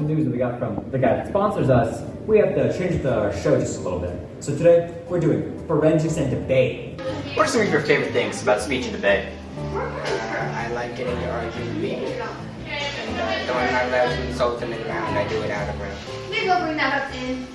some news that we got from the guy that sponsors us. We have to change the show just a little bit. So today, we're doing forensics and debate. What are some of your favorite things about speech and debate? I like getting to argue with people. And throwing my loud insults in the ground, I do it out of breath. Maybe I'll bring that up in.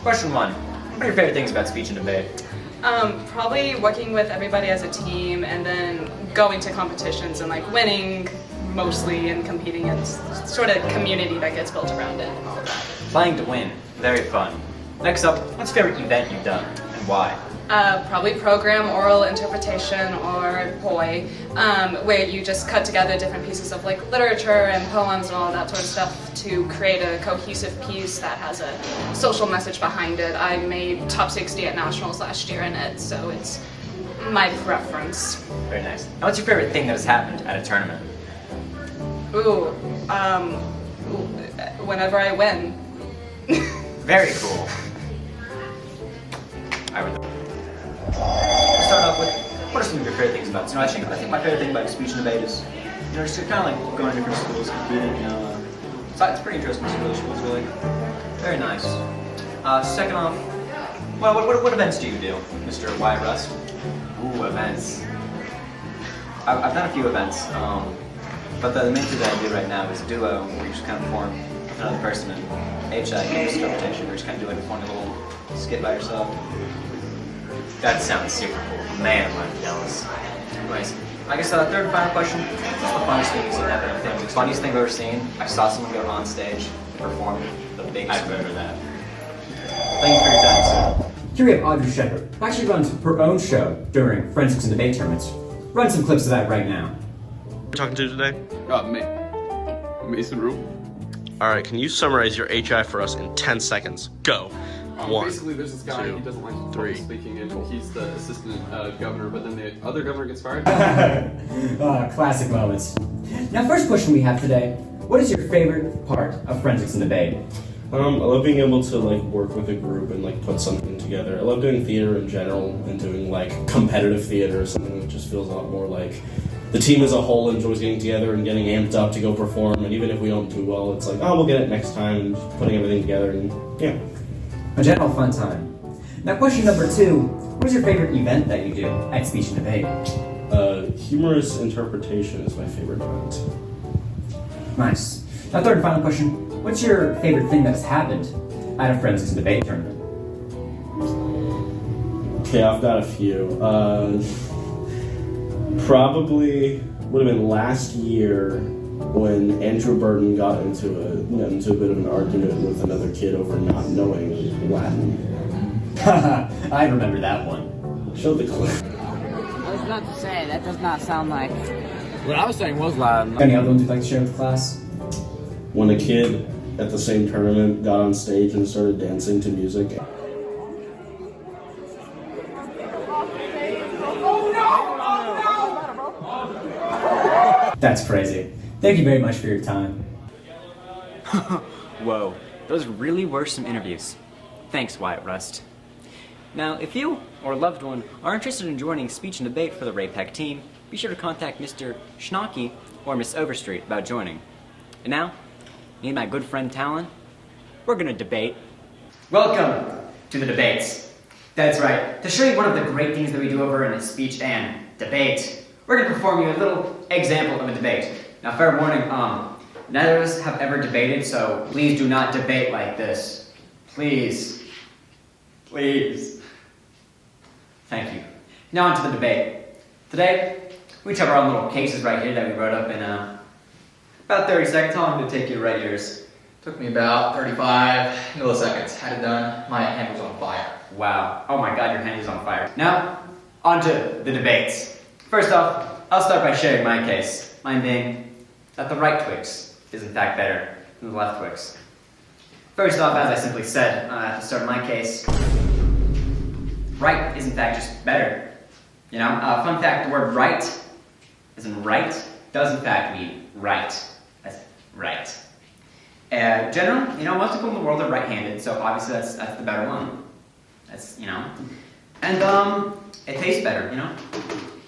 Question 1. What are your favorite things about speech and debate? Probably working with everybody as a team and then going to competitions and like winning mostly and competing. It's sort of community that gets built around it and all of that. Playing to win. Very fun. Next up, what's your favorite event you've done and why? Probably program, oral interpretation, or POI, where you just cut together different pieces of like literature and poems and all that sort of stuff to create a cohesive piece that has a social message behind it. I made top 60 at nationals last year in it, so it's my preference. Very nice. Now, what's your favorite thing that has happened at a tournament? Whenever I win. Very cool. Let's start off with, what are some of your favorite things about it? I think my favorite thing about speech and debate is, just kind of like going to different schools, competing, so it's pretty interesting to see those schools, really. Very nice. Second off, what events do you do, Mr. Wyatt Rust? Ooh, events. I've done a few events, but the main thing that I do right now is duo, where you just kind of form with another person, and HI, interpretation, where you just kind of do like a funny little skit by yourself. That sounds super cool. Man, I'm jealous. Anyways, I guess third and final question. What's the funniest thing you've seen happen at things? The funniest thing I've ever seen, I saw someone go on stage and perform the biggest. I remember that. Thank you for your time, sir. Here we have Audrey Shepard, who actually runs her own show during forensics and debate tournaments. Run some clips of that right now. Talking to today? Mason Rule. Alright, can you summarize your HI for us in 10 seconds? Go. One, Basically, there's this guy, two, he doesn't like three. public speaking, and he's the assistant governor, but then the other governor gets fired. Classic moments. Now, first question we have today. What is your favorite part of forensics and debate? I love being able to work with a group and put something together. I love doing theater in general and doing competitive theater or something that just feels a lot more like the team as a whole enjoys getting together and getting amped up to go perform. And even if we don't do well, it's like, oh, we'll get it next time, and just putting everything together and yeah. A general fun time. Now, question number 2. What is your favorite event that you do at speech and debate? Humorous interpretation is my favorite event. Nice. Now, third and final question. What's your favorite thing that has happened at a forensics and debate tournament? Okay, I've got a few. Probably would have been last year when Andrew Burton got into a bit of an argument with another kid over not knowing Latin. I remember that one. Show the clip. I was about to say, that does not sound like... What I was saying was Latin. Any other ones you'd like to share with the class? When a kid at the same tournament got on stage and started dancing to music. That's crazy. Thank you very much for your time. Whoa, those really were some interviews. Thanks, Wyatt Rust. Now, if you or a loved one are interested in joining speech and debate for the RAPEC team, be sure to contact Mr. Schnocky or Miss Overstreet about joining. And now, me and my good friend Talon, we're gonna debate. Welcome to the debates. That's right. To show you one of the great things that we do over in speech and debate, we're gonna perform you a little example of a debate. Now, fair warning, neither of us have ever debated, so please do not debate like this. Please. Please. Thank you. Now on to the debate. Today, we each have our own little cases right here that we wrote up in about 30 seconds. How long did it take you to write yours? Took me about 35 milliseconds. Had it done. My hand was on fire. Wow. Oh my god, your hand is on fire. Now, on to the debates. First off, I'll start by sharing my case. Mine being that the right Twix is in fact better than the left Twix. First off, as I simply said at the start of my case, right is in fact just better. Fun fact, the word right, as in right, does in fact mean right. That's right. General, most people in the world are right-handed, so obviously that's the better one. That's, and it tastes better,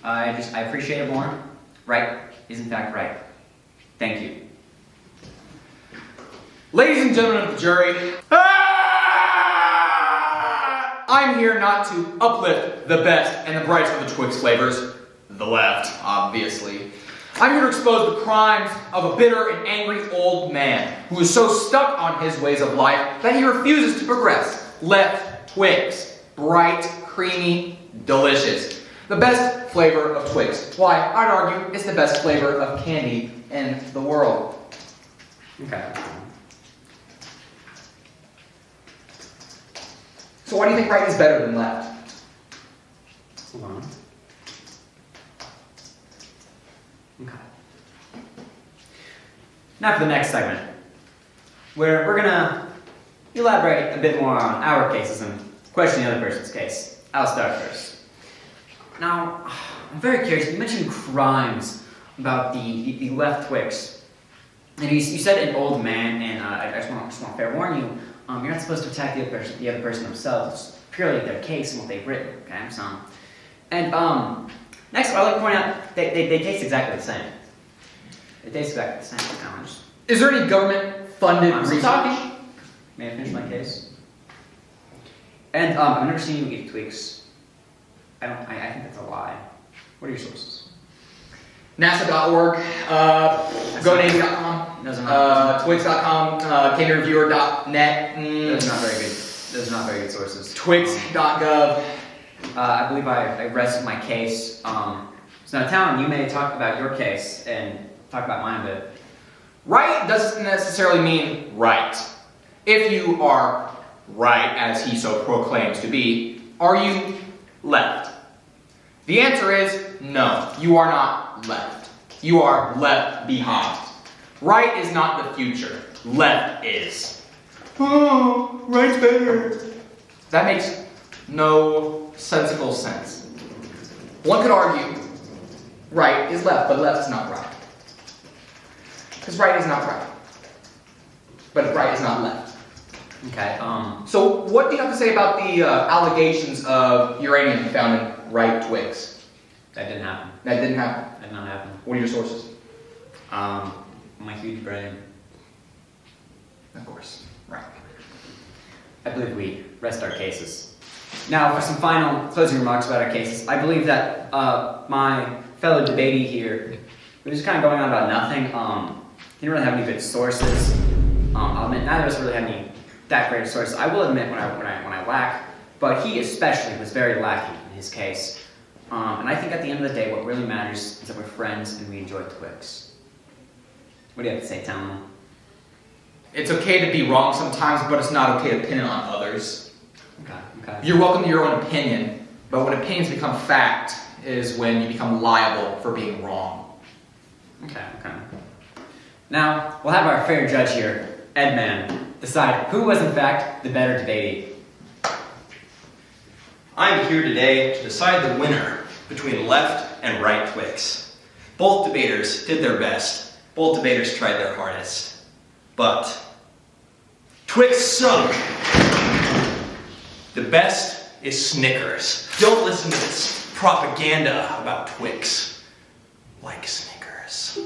I appreciate it more. Right is in fact right. Thank you. Ladies and gentlemen of the jury, I'm here not to uplift the best and the brightest of the Twix flavors, the left, obviously. I'm here to expose the crimes of a bitter and angry old man who is so stuck on his ways of life that he refuses to progress. Left Twix. Bright, creamy, delicious. The best flavor of Twix. Why, I'd argue it's the best flavor of candy in the world. Okay. So why do you think right is better than left? Hold on. Okay. Now for the next segment, where we're gonna elaborate a bit more on our cases and question the other person's case. I'll start first. Now, I'm very curious. You mentioned crimes about the left Twix, and you said an old man, and I just want to fair warn you. You're not supposed to attack the other person themselves. It's purely their case and what they've written. Okay, so. And next, I'd like to point out they taste exactly the same. They taste exactly the same. Is there any government-funded I'm still research? talking. May I finish my case? And I've never seen you eat Twix. I think that's a lie. What are your sources? NASA.org, GoNavy.com, Those are not Twix.com, CandyReviewer.net, those are not very good. Those are not very good sources. Twix.gov. I believe I rested my case. So now, Talon, you may talk about your case and talk about mine a bit. Right doesn't necessarily mean right. If you are right, as he so proclaims to be, are you left? The answer is no, you are not left. You are left behind. Right is not the future. Left is. Oh, right's better. That makes no sensible sense. One could argue right is left, but left is not right. Because right is not right. But right is not left. Okay. So what do you have to say about the allegations of uranium found in right Twix? That didn't happen. That didn't happen. That did not happen. What are your sources? My huge brain. Of course. Right. I believe we rest our cases. Now, for some final closing remarks about our cases, I believe that my fellow debatee here was just kind of going on about nothing. Didn't really have any good sources. I'll admit neither of us really had any that great sources. I will admit when I lack, but he especially was very lacking in his case. And I think at the end of the day, what really matters is that we're friends and we enjoy Twix. What do you have to say, Talon? It's okay to be wrong sometimes, but it's not okay to pin it on others. Okay. You're welcome to your own opinion, but when opinions become fact is when you become liable for being wrong. Okay. Now, we'll have our fair judge here, Edman, decide who was in fact the better debatee. I'm here today to decide the winner between left and right Twix. Both debaters did their best. Both debaters tried their hardest. But Twix sunk. The best is Snickers. Don't listen to this propaganda about Twix. Like Snickers.